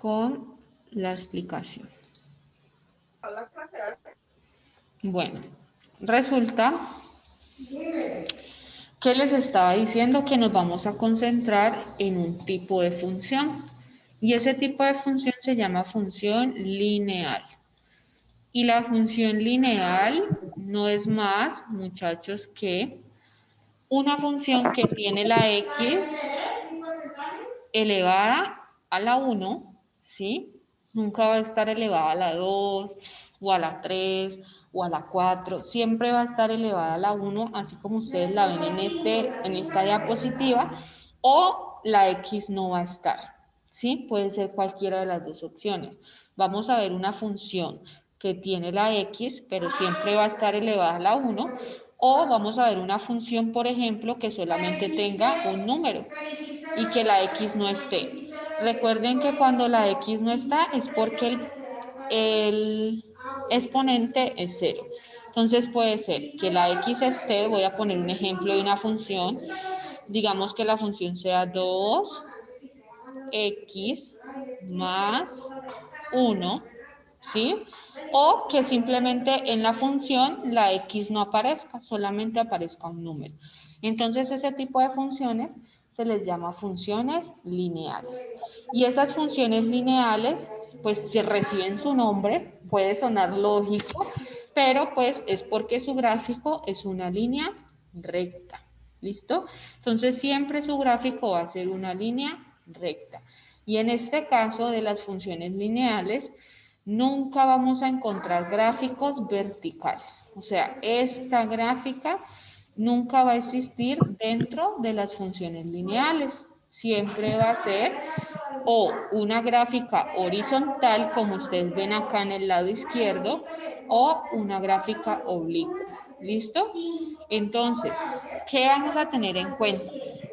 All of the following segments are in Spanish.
con la explicación. Bueno, resulta que les estaba diciendo que nos vamos a concentrar en un tipo de función. Y ese tipo de función se llama función lineal. Y la función lineal no es más, muchachos, que una función que tiene la x elevada a la 1, ¿sí? Nunca va a estar elevada a la 2, o a la 3, o a la 4. Siempre va a estar elevada a la 1, así como ustedes la ven en esta diapositiva, o la x no va a estar, ¿sí? Puede ser cualquiera de las dos opciones. Vamos a ver una función que tiene la x, pero siempre va a estar elevada a la 1, o vamos a ver una función, por ejemplo, que solamente tenga un número y que la x no esté. Recuerden que cuando la x no está es porque el exponente es 0. Entonces puede ser que la x esté, voy a poner un ejemplo de una función, digamos que la función sea 2x más 1, ¿sí? O que simplemente en la función la x no aparezca, solamente aparezca un número. Entonces ese tipo de funciones se les llama funciones lineales. Y esas funciones lineales, pues se reciben su nombre, puede sonar lógico, pero pues es porque su gráfico es una línea recta. ¿Listo? Entonces siempre su gráfico va a ser una línea recta. Y en este caso de las funciones lineales, nunca vamos a encontrar gráficos verticales. O sea, esta gráfica nunca va a existir dentro de las funciones lineales. Siempre va a ser o una gráfica horizontal, como ustedes ven acá en el lado izquierdo, o una gráfica oblicua. ¿Listo? Entonces, ¿qué vamos a tener en cuenta?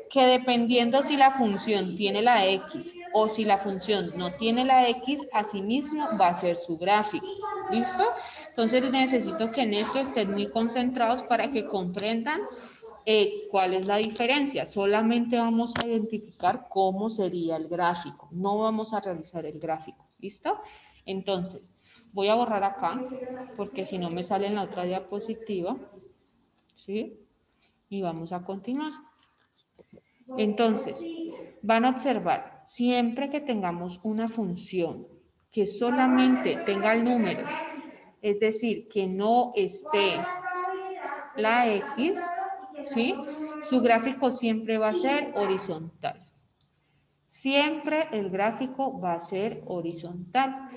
Que dependiendo si la función tiene la x o si la función no tiene la x, asimismo va a ser su gráfico. ¿Listo? Entonces necesito que en esto estén muy concentrados para que comprendan ¿cuál es la diferencia? Solamente vamos a identificar cómo sería el gráfico. No vamos a realizar el gráfico. ¿Listo? Entonces, voy a borrar acá porque si no me sale en la otra diapositiva. ¿Sí? Y vamos a continuar. Entonces, van a observar, siempre que tengamos una función que solamente tenga el número, es decir, que no esté la x, ¿sí? Su gráfico siempre va a ser horizontal. Siempre el gráfico va a ser horizontal.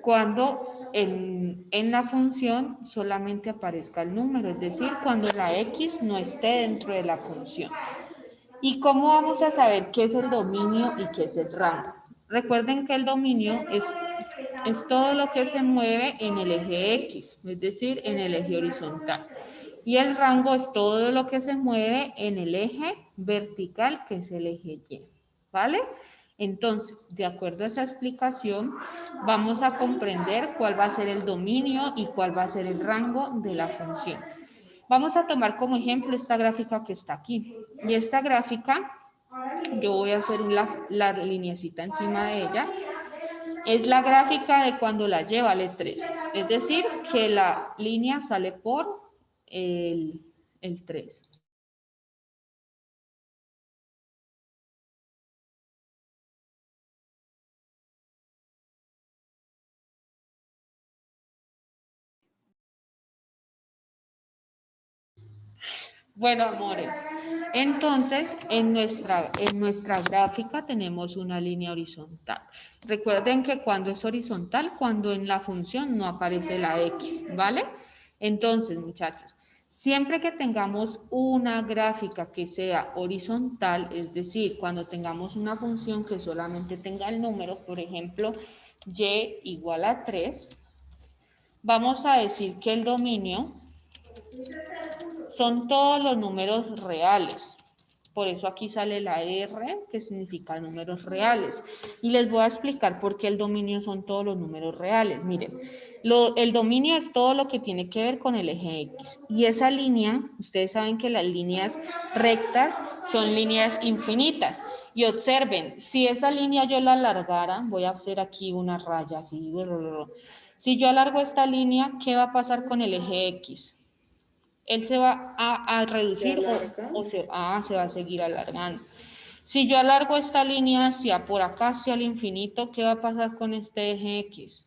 Cuando en la función solamente aparezca el número, es decir, cuando la x no esté dentro de la función. ¿Y cómo vamos a saber qué es el dominio y qué es el rango? Recuerden que el dominio es todo lo que se mueve en el eje X, es decir, en el eje horizontal. Y el rango es todo lo que se mueve en el eje vertical, que es el eje Y. ¿Vale? Entonces, de acuerdo a esa explicación, vamos a comprender cuál va a ser el dominio y cuál va a ser el rango de la función. Vamos a tomar como ejemplo esta gráfica que está aquí. Y esta gráfica, yo voy a hacer la lineecita encima de ella, es la gráfica de cuando la Y vale 3. Es decir, que la línea sale por el 3. Bueno, amores, entonces en nuestra gráfica tenemos una línea horizontal. Recuerden que cuando es horizontal, cuando en la función no aparece la X, ¿vale? Entonces, muchachos, siempre que tengamos una gráfica que sea horizontal, es decir, cuando tengamos una función que solamente tenga el número, por ejemplo, y igual a 3, vamos a decir que el dominio son todos los números reales. Por eso aquí sale la R, que significa números reales. Y les voy a explicar por qué el dominio son todos los números reales. Miren, el dominio es todo lo que tiene que ver con el eje X. Y esa línea, ustedes saben que las líneas rectas son líneas infinitas. Y observen, si esa línea yo la alargara, voy a hacer aquí una raya así. Si yo alargo esta línea, ¿qué va a pasar con el eje X? Él se va a reducir o se va a seguir alargando. Si yo alargo esta línea hacia por acá, hacia el infinito, ¿qué va a pasar con este eje X?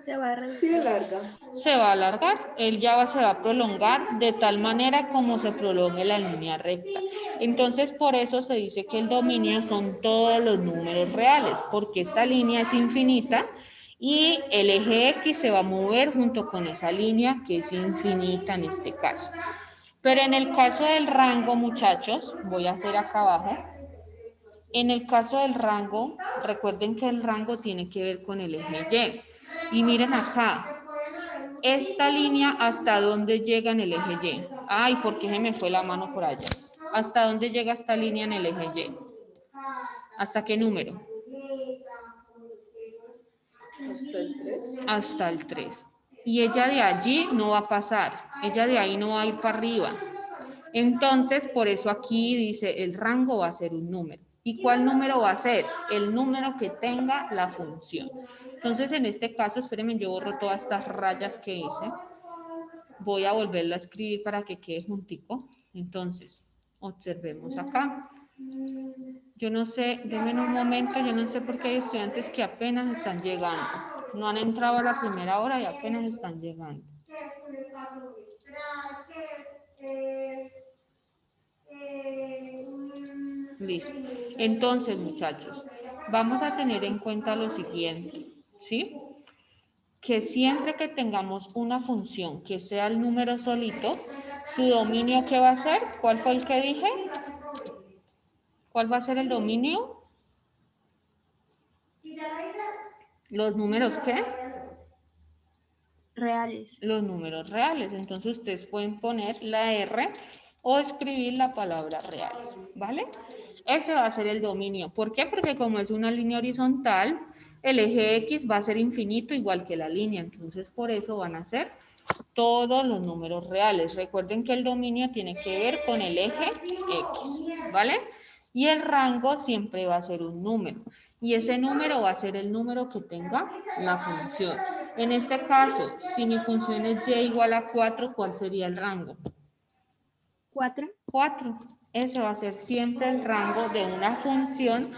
Se va a reducir. Se va a alargar, él ya se va a prolongar de tal manera como se prolongue la línea recta. Entonces, por eso se dice que el dominio son todos los números reales, porque esta línea es infinita y el eje X se va a mover junto con esa línea que es infinita en este caso. Pero en el caso del rango, muchachos, voy a hacer acá abajo. En el caso del rango, recuerden que el rango tiene que ver con el eje Y. Y miren acá, esta línea, ¿hasta dónde llega en el eje Y? Ay, ¿por qué se me fue la mano por allá? ¿Hasta dónde llega esta línea en el eje Y? ¿Hasta qué número? Hasta el 3. Hasta el 3. Y ella de allí no va a pasar, ella de ahí no va a ir para arriba. Entonces, por eso aquí dice, el rango va a ser un número. ¿Y cuál número va a ser? El número que tenga la función. Entonces, en este caso, espérenme, yo borro todas estas rayas que hice. Voy a volverlo a escribir para que quede juntico. Entonces, observemos acá. Yo no sé, denme un momento, yo no sé por qué hay estudiantes que apenas están llegando. No han entrado a la primera hora y apenas están llegando. Listo. Entonces, muchachos, vamos a tener en cuenta lo siguiente, ¿sí? Que siempre que tengamos una función que sea el número solito, su dominio, ¿qué va a ser? ¿Cuál fue el que dije? ¿Cuál va a ser el dominio? ¿Los números qué? Reales. Los números reales. Entonces ustedes pueden poner la R o escribir la palabra reales, ¿vale? Ese va a ser el dominio. ¿Por qué? Porque como es una línea horizontal, el eje X va a ser infinito igual que la línea. Entonces por eso van a ser todos los números reales. Recuerden que el dominio tiene que ver con el eje X, ¿vale? Y el rango siempre va a ser un número. Y ese número va a ser el número que tenga la función. En este caso, si mi función es y igual a 4, ¿cuál sería el rango? 4. 4. Ese va a ser siempre el rango de una función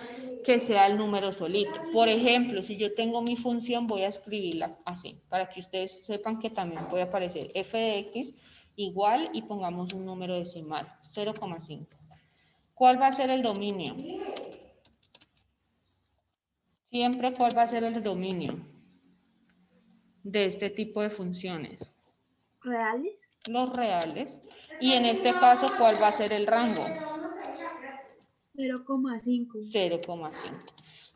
que sea el número solito. Por ejemplo, si yo tengo mi función, voy a escribirla así, para que ustedes sepan que también puede aparecer f de x igual y pongamos un número decimal, 0,5. ¿Cuál va a ser el dominio? Siempre, ¿cuál va a ser el dominio de este tipo de funciones? Reales. Los reales. Y en este caso, ¿cuál va a ser el rango? 0,5. 0,5.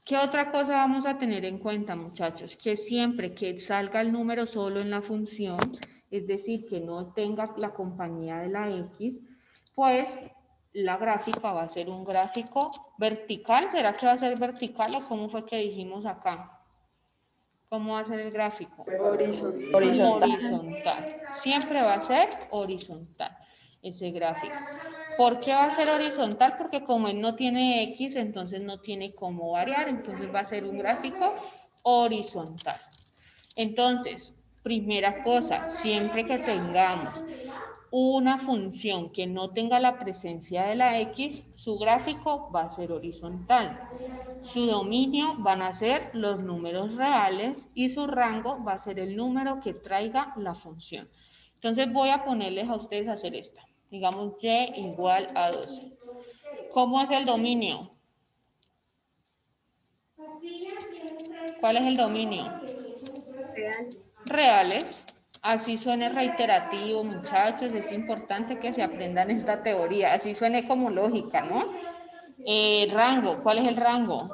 ¿Qué otra cosa vamos a tener en cuenta, muchachos? Que siempre que salga el número solo en la función, es decir, que no tenga la compañía de la X, pues la gráfica va a ser un gráfico vertical. ¿Será que va a ser vertical o cómo fue que dijimos acá? ¿Cómo va a ser el gráfico? Horizontal. Siempre va a ser horizontal ese gráfico. ¿Por qué va a ser horizontal? Porque como él no tiene X, entonces no tiene cómo variar, entonces va a ser un gráfico horizontal. Entonces, primera cosa, siempre que tengamos una función que no tenga la presencia de la X, su gráfico va a ser horizontal. Su dominio van a ser los números reales y su rango va a ser el número que traiga la función. Entonces voy a ponerles a ustedes a hacer esta. Digamos y igual a 12. ¿Cómo es el dominio? ¿Cuál es el dominio? Reales. Reales. Así suene reiterativo, muchachos. Es importante que se aprendan esta teoría. Así suene como lógica, ¿no? Rango. ¿Cuál es el rango?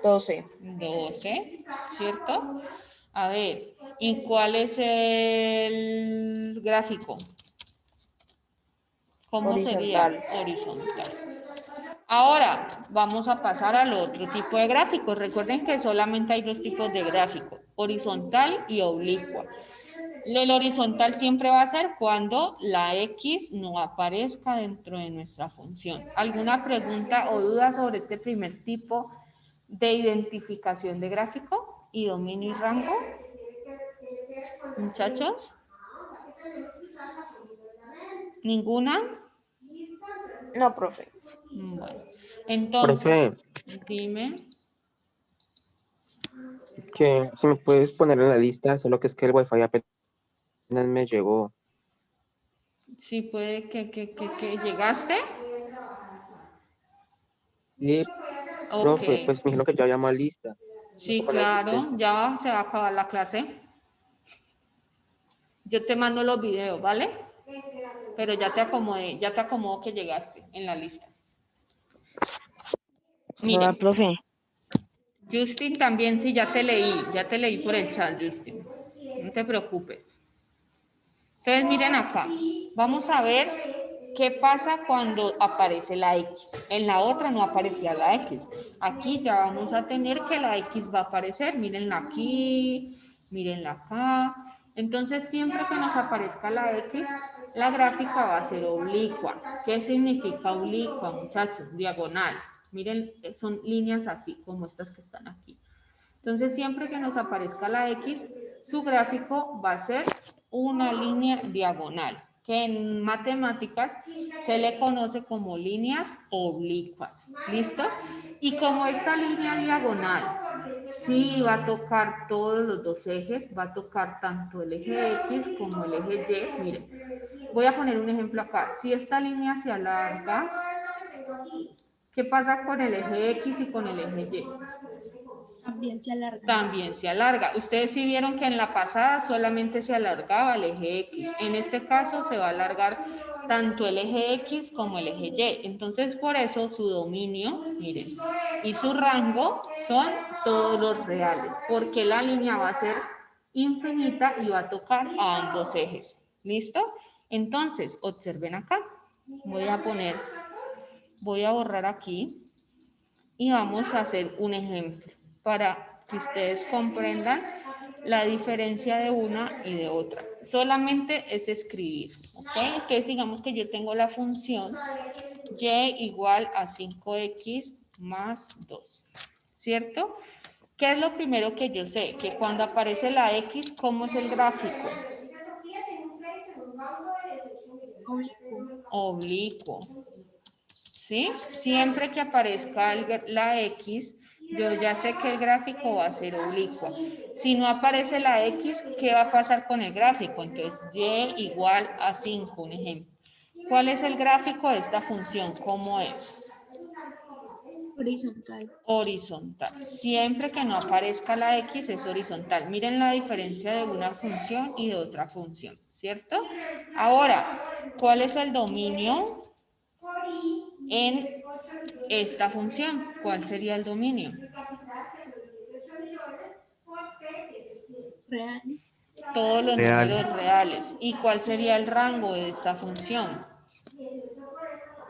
12. 12, ¿cierto? A ver, ¿y cuál es el gráfico? ¿Cómo Horizontal. sería? Horizontal. Ahora, vamos a pasar al otro tipo de gráficos. Recuerden que solamente hay dos tipos de gráficos, horizontal y oblicuo. El horizontal siempre va a ser cuando la X no aparezca dentro de nuestra función. ¿Alguna pregunta o duda sobre este primer tipo de identificación de gráfico y dominio y rango? Muchachos. ¿Ninguna? No, profe. Bueno, entonces, Profe, dime. que si me puedes poner en la lista, solo que es que el wifi apenas me llegó. Sí, puede que llegaste. Y, Ok. profe, pues me dijeron que ya había más lista. Me Sí, tocó la claro, asistencia. ya se va a acabar la clase. Yo te mando los videos, ¿vale? Pero ya te acomodo que llegaste en la lista. Hola, Miren, profe. Justin también, sí, ya te leí por el chat, Justin. No te preocupes. Entonces, miren acá. Vamos a ver qué pasa cuando aparece la X. En la otra no aparecía la X. Aquí ya vamos a tener que la X va a aparecer. Mírenla aquí, mírenla acá. Entonces, siempre que nos aparezca la X, la gráfica va a ser oblicua. ¿Qué significa oblicua, muchachos? Diagonal. Miren, son líneas así como estas que están aquí. Entonces, siempre que nos aparezca la X, su gráfico va a ser una línea diagonal, que en matemáticas se le conoce como líneas oblicuas. ¿Listo? Y como esta línea diagonal sí va a tocar todos los dos ejes, va a tocar tanto el eje X como el eje Y. Miren, voy a poner un ejemplo acá. Si esta línea se alarga, ¿qué pasa con el eje X y con el eje Y? También se alarga. También se alarga. Ustedes sí vieron que en la pasada solamente se alargaba el eje X. En este caso se va a alargar tanto el eje X como el eje Y. Entonces, por eso su dominio, miren, y su rango son todos los reales, porque la línea va a ser infinita y va a tocar a ambos ejes. ¿Listo? Entonces, observen acá. Voy a borrar aquí y vamos a hacer un ejemplo para que ustedes comprendan la diferencia de una y de otra. Solamente es escribir, ¿ok? Entonces digamos que yo tengo la función y igual a 5x más 2, ¿cierto? ¿Qué es lo primero que yo sé? Que cuando aparece la x, ¿cómo es el gráfico? Oblicuo. Oblicuo. ¿Sí? Siempre que aparezca la X, yo ya sé que el gráfico va a ser oblicuo. Si no aparece la X, ¿qué va a pasar con el gráfico? Entonces, Y igual a 5, un ejemplo. ¿Cuál es el gráfico de esta función? ¿Cómo es? Horizontal. Horizontal. Siempre que no aparezca la X es horizontal. Miren la diferencia de una función y de otra función, ¿cierto? Ahora, ¿cuál es el dominio en esta función? ¿Cuál sería el dominio? Real. Todos los Real. números reales. ¿Y cuál sería el rango de esta función?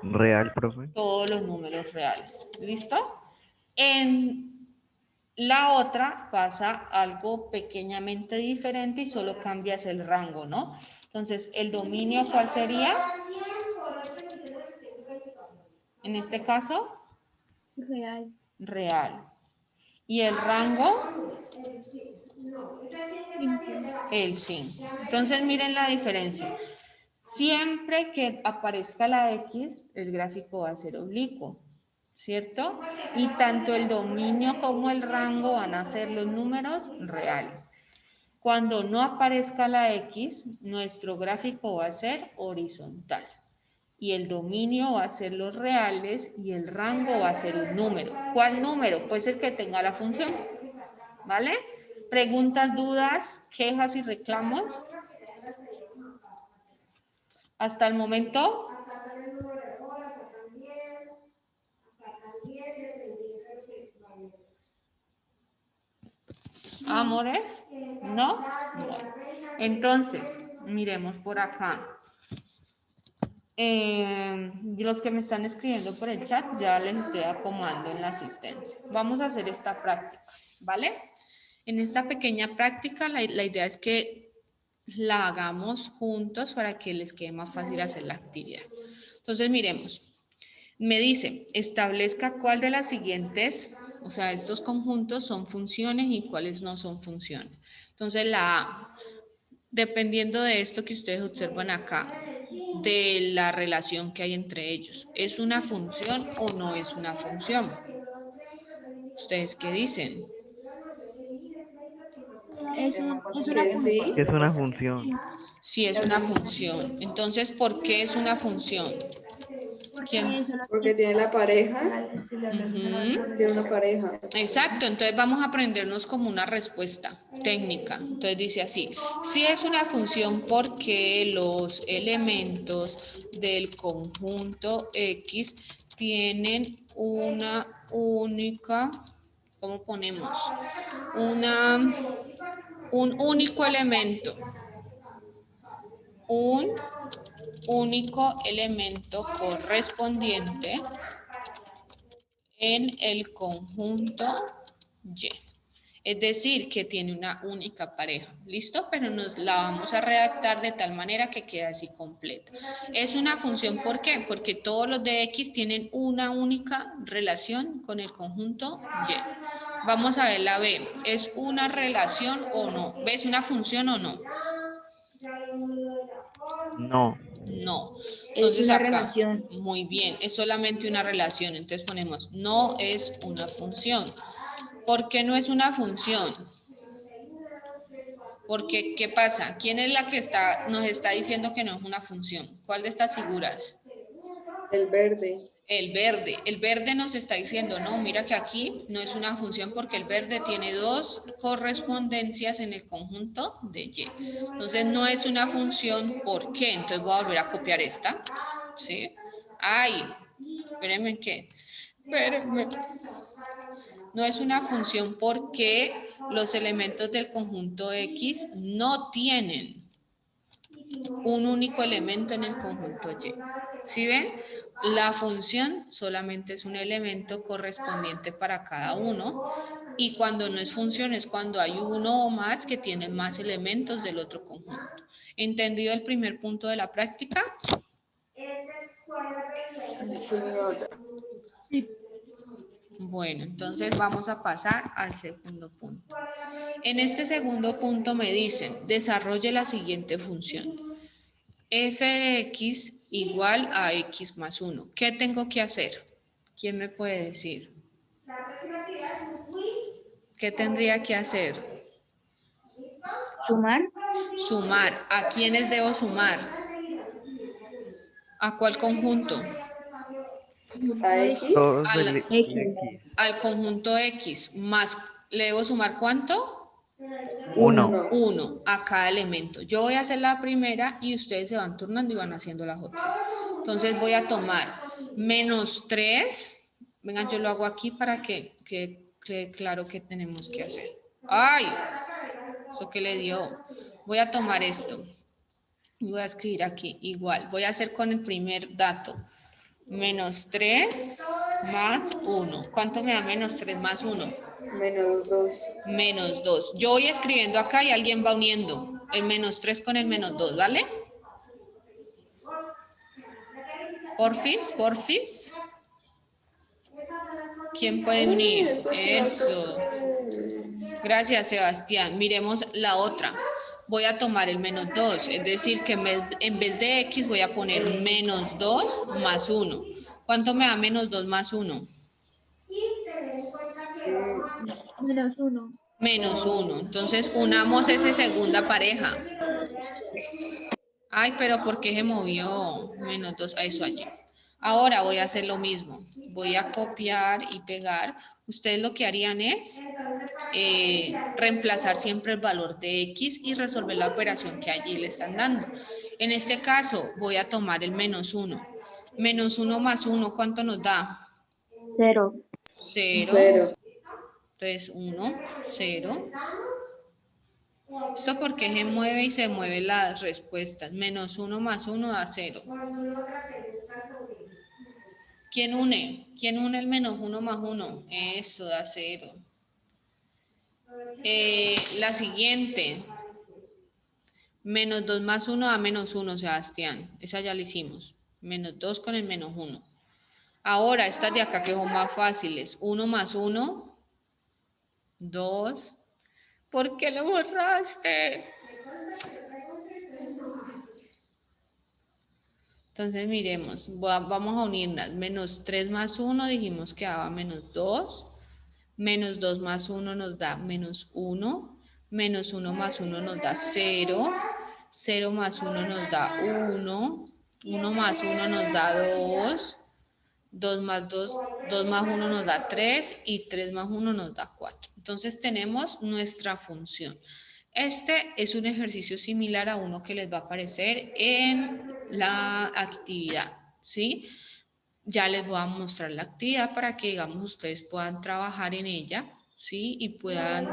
Real, profe. Todos los números reales. ¿Listo? En la otra pasa algo pequeñamente diferente y solo cambias el rango, ¿no? Entonces, ¿el dominio cuál sería? En este caso, Real. real. ¿Y el rango? 5. El 5. Entonces, miren la diferencia. Siempre que aparezca la X, el gráfico va a ser oblicuo, ¿cierto? Y tanto el dominio como el rango van a ser los números reales. Cuando no aparezca la X, nuestro gráfico va a ser horizontal. Y el dominio va a ser los reales y el rango va a ser un número. ¿Cuál número? Pues el que tenga la función. ¿Vale? Preguntas, dudas, quejas y reclamos. Hasta el momento. Amores, ¿no? Bueno, entonces, miremos por acá. Los que me están escribiendo por el chat, ya les estoy acomodando en la asistencia. Vamos a hacer esta práctica, ¿vale? En esta pequeña práctica, la idea es que la hagamos juntos para que les quede más fácil hacer la actividad. Entonces, miremos. Me dice, establezca cuál de las siguientes, o sea, estos conjuntos son funciones y cuáles no son funciones. Entonces, la A, dependiendo de esto que ustedes observan acá, de la relación que hay entre ellos, ¿es una función o no es una función? ¿Ustedes qué dicen? Es una Que función. sí. Que es una función. Sí, es una función. Entonces, ¿por qué es una función? ¿Quién? Solo Porque tiene la pareja. Ujú. Tiene una pareja. Exacto, entonces vamos a aprendernos como una respuesta técnica. Entonces dice así, si es una función porque los elementos del conjunto X tienen una única, ¿cómo ponemos? Un único elemento. Un único elemento correspondiente en el conjunto Y. Es decir, que tiene una única pareja. ¿Listo? Pero nos la vamos a redactar de tal manera que quede así completa. Es una función, ¿por qué? Porque todos los de X tienen una única relación con el conjunto Y. Vamos a ver la B. ¿Es una relación o no? ¿Ves una función o no? No. No. Es Entonces una acá, relación. muy bien, es solamente una relación. Entonces ponemos, no es una función. ¿Por qué no es una función? Porque, ¿qué pasa? ¿Quién es la que nos está diciendo que no es una función? ¿Cuál de estas figuras? El verde. El verde. El verde nos está diciendo, no, mira que aquí no es una función porque el verde tiene dos correspondencias en el conjunto de Y. Entonces no es una función, ¿por qué? Entonces voy a volver a copiar esta. ¿Sí? Ay, espérenme que. Espérenme. No es una función porque los elementos del conjunto X no tienen un único elemento en el conjunto Y. ¿Sí ven? La función solamente es un elemento correspondiente para cada uno y cuando no es función es cuando hay uno o más que tienen más elementos del otro conjunto. ¿Entendido el primer punto de la práctica? Sí, señora. Sí. Bueno, entonces vamos a pasar al segundo punto. En este segundo punto me dicen, desarrolle la siguiente función. F de X igual a X más 1. ¿Qué tengo que hacer? ¿Quién me puede decir? ¿Qué tendría que hacer? Sumar. Sumar. ¿A quiénes debo sumar? ¿A cuál conjunto? A X. Todos Al, del X. al conjunto X. Más, ¿le debo sumar cuánto? Uno. 1 a cada elemento. Yo voy a hacer la primera y ustedes se van turnando y van haciendo las otras. Entonces voy a tomar menos 3. Vengan, yo lo hago aquí para que quede claro que tenemos que hacer. ¡Ay! ¿Eso qué le dio? Voy a tomar esto. Y voy a escribir aquí igual. Voy a hacer con el primer dato. Menos 3 más 1. ¿Cuánto me da menos 3 más 1? Menos 2. Menos 2. Yo voy escribiendo acá y alguien va uniendo el menos 3 con el menos 2, ¿vale? Porfis, porfis. ¿Quién puede unir? Eso. Gracias, Sebastián. Miremos la otra. Voy a tomar el menos 2, es decir, que en vez de X voy a poner menos 2 más 1. ¿Cuánto me da menos 2 más 1? Menos 1. Menos 1. Entonces, unamos esa segunda pareja. Ay, pero ¿por qué se movió? Menos 2, a eso allí. Ahora voy a hacer lo mismo. Voy a copiar y pegar. Ustedes lo que harían es reemplazar siempre el valor de X y resolver la operación que allí le están dando. En este caso, voy a tomar el menos 1. Menos 1 más 1, ¿cuánto nos da? 0. 0. 0. Entonces, 1, 0. Esto porque se mueve y se mueven las respuestas. Menos 1 más 1 da 0. ¿Quién une? ¿Quién une el menos 1 más 1? Eso da 0. La siguiente. Menos 2 más 1 da menos 1, Sebastián. Esa ya la hicimos. Menos 2 con el menos 1. Ahora, estas de acá que son más fáciles. 1 más 1, 2. ¿Por qué lo borraste? Entonces, miremos. Vamos a unirlas. Menos 3 más 1 dijimos que daba menos 2. Menos 2 más 1 nos da menos 1. Menos 1 más 1 nos da 0. 0 más 1 nos da 1. 1 más 1 nos da 2. 2 más 2, 2 más 1 nos da 3 y 3 más 1 nos da 4. Entonces tenemos nuestra función. Este es un ejercicio similar a uno que les va a aparecer en la actividad, ¿sí? Ya les voy a mostrar la actividad para que, digamos, ustedes puedan trabajar en ella, ¿sí? Y puedan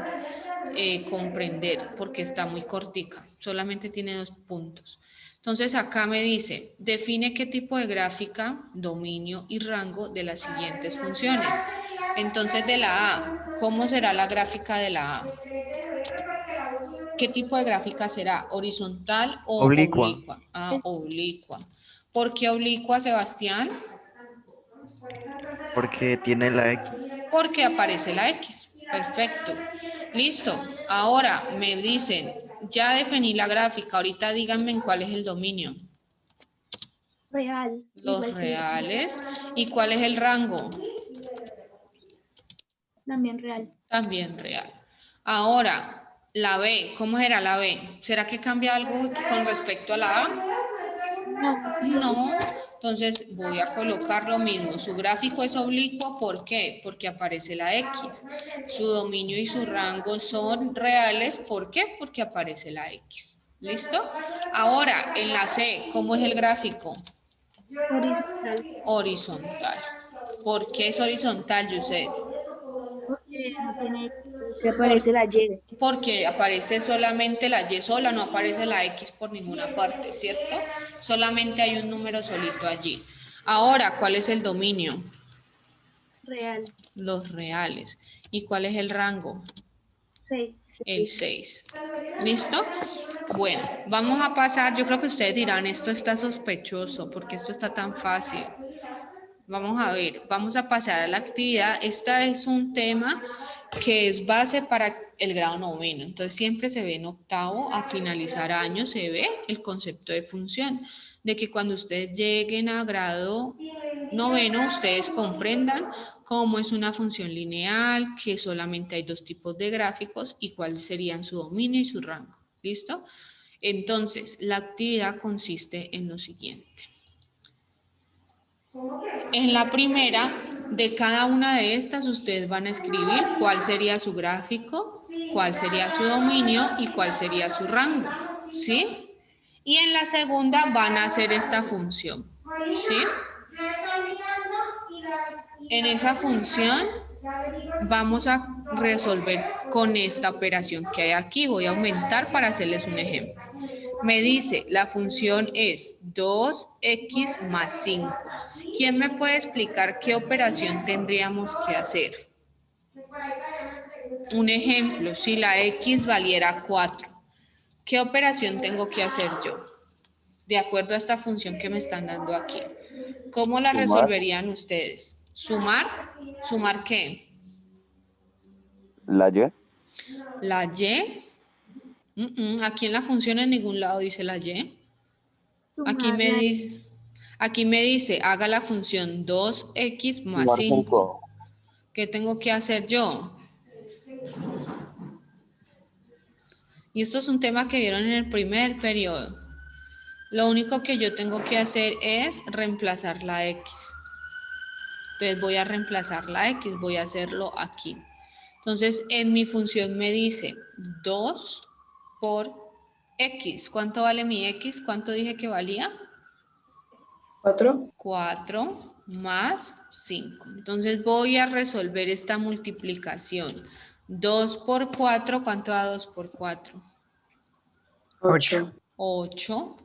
comprender, porque está muy cortica, solamente tiene 2 puntos. Entonces acá me dice, define qué tipo de gráfica, dominio y rango de las siguientes funciones. Entonces de la A, ¿cómo será la gráfica de la A? ¿Qué tipo de gráfica será? ¿Horizontal o Oblicua. oblicua? Ah, oblicua. ¿Por qué oblicua, Sebastián? Porque tiene la X. Porque aparece la X. Perfecto. Listo. Ahora me dicen, ya definí la gráfica. Ahorita díganme en cuál es el dominio. Real. Los Igual que reales. ¿Y cuál es el rango? también real. También real. Ahora, la B. ¿Cómo será la B? ¿Será que cambia algo con respecto a la A? No. No, entonces voy a colocar lo mismo. Su gráfico es oblicuo, ¿por qué? Porque aparece la X. Su dominio y su rango son reales, ¿por qué? Porque aparece la X. ¿Listo? Ahora, en la C, ¿cómo es el gráfico? Horizontal. Horizontal. ¿Por qué es horizontal, Yusef? Porque no tiene X. Que aparece la Y. Porque aparece solamente la Y sola, no aparece la X por ninguna parte, ¿cierto? Solamente hay un número solito allí. Ahora, ¿cuál es el dominio? Real. Los reales. ¿Y cuál es el rango? 6. El 6. ¿Listo? Bueno, vamos a pasar, yo creo que ustedes dirán, esto está sospechoso, porque esto está tan fácil. Vamos a ver, vamos a pasar a la actividad. Este es un tema que es base para el grado noveno. Entonces siempre se ve en octavo, a finalizar año se ve el concepto de función, de que cuando ustedes lleguen a grado noveno, ustedes comprendan cómo es una función lineal, que solamente hay 2 tipos de gráficos y cuáles serían su dominio y su rango. ¿Listo? Entonces, la actividad consiste en lo siguiente. En la primera, de cada una de estas, ustedes van a escribir cuál sería su gráfico, cuál sería su dominio y cuál sería su rango, ¿sí? Y en la segunda van a hacer esta función, ¿sí? En esa función vamos a resolver con esta operación que hay aquí. Voy a aumentar para hacerles un ejemplo. Me dice, la función es 2x más 5. ¿Quién me puede explicar qué operación tendríamos que hacer? Un ejemplo, si la x valiera 4, ¿qué operación tengo que hacer yo? De acuerdo a esta función que me están dando aquí. ¿Cómo la resolverían ustedes? ¿Sumar? ¿Sumar qué? La Y. La y. Aquí en la función en ningún lado dice la y. Aquí me dice, haga la función 2x más Sumar 5. 5. ¿Qué tengo que hacer yo? Y esto es un tema que vieron en el primer periodo. Lo único que yo tengo que hacer es reemplazar la x. Entonces voy a reemplazar la x, voy a hacerlo aquí. Entonces en mi función me dice 2 por x. ¿Cuánto vale mi x? ¿Cuánto dije que valía? 4. 4 más 5. Entonces voy a resolver esta multiplicación. 2 por 4, ¿cuánto da 2 por 4? 8. 8.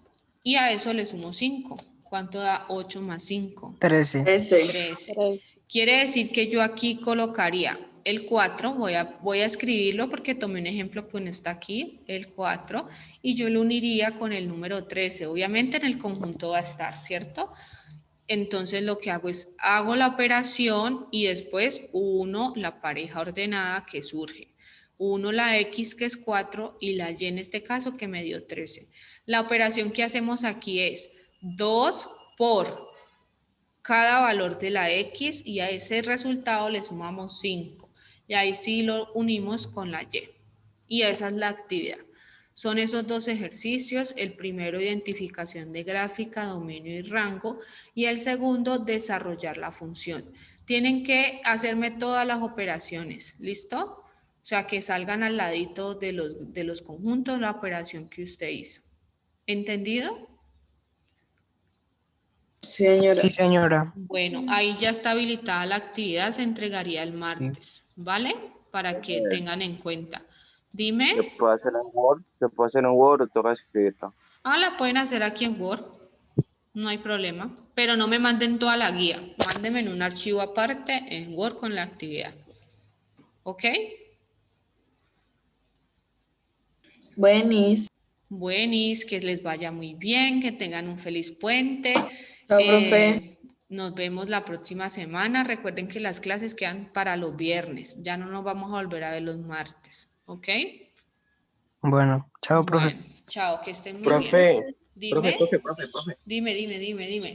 Y a eso le sumo 5. ¿Cuánto da 8 más 5? 13. 13. 13. Quiere decir que yo aquí colocaría el 4, voy a escribirlo porque tomé un ejemplo que no está aquí, el 4, y yo lo uniría con el número 13. Obviamente en el conjunto va a estar, ¿cierto? Entonces lo que hago es, hago la operación y después 1, la pareja ordenada que surge. 1 la X que es 4 y la Y en este caso que me dio 13. La operación que hacemos aquí es 2 por cada valor de la X y a ese resultado le sumamos 5. Y ahí sí lo unimos con la Y. Y esa es la actividad. Son esos dos ejercicios. El primero, identificación de gráfica, dominio y rango. Y el segundo, desarrollar la función. Tienen que hacerme todas las operaciones. ¿Listo? O sea, que salgan al ladito de los conjuntos la operación que usted hizo. ¿Entendido? Sí, señora. Sí, señora. Bueno, ahí ya está habilitada la actividad, se entregaría el martes, ¿vale? Para que tengan en cuenta. Dime. ¿Se puede hacer en Word? ¿Se puede hacer en Word o toca escribirlo? Ah, la pueden hacer aquí en Word, no hay problema. Pero no me manden toda la guía, mándenme en un archivo aparte en Word con la actividad. ¿Ok? Buenis. Buenis, que les vaya muy bien, que tengan un feliz puente. Chao, profe. Nos vemos la próxima semana. Recuerden que las clases quedan para los viernes. Ya no nos vamos a volver a ver los martes. ¿Ok? Bueno, chao, profe. Bueno, chao, que estén muy Profe, bien. Dime. profe. Dime.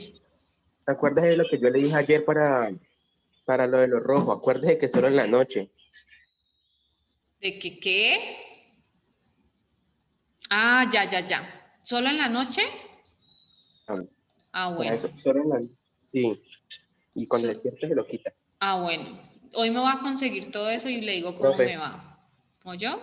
¿Te acuerdas de lo que yo le dije ayer para lo de los rojos? Acuérdese que solo en la noche. ¿De que qué? Ah, ya. ¿Solo en la noche? Ah, Para bueno. eso, solo en la sí. Y cuando despierte se lo quita. Ah, bueno. Hoy me voy a conseguir todo eso y le digo cómo Profe. me va. ¿Oyó?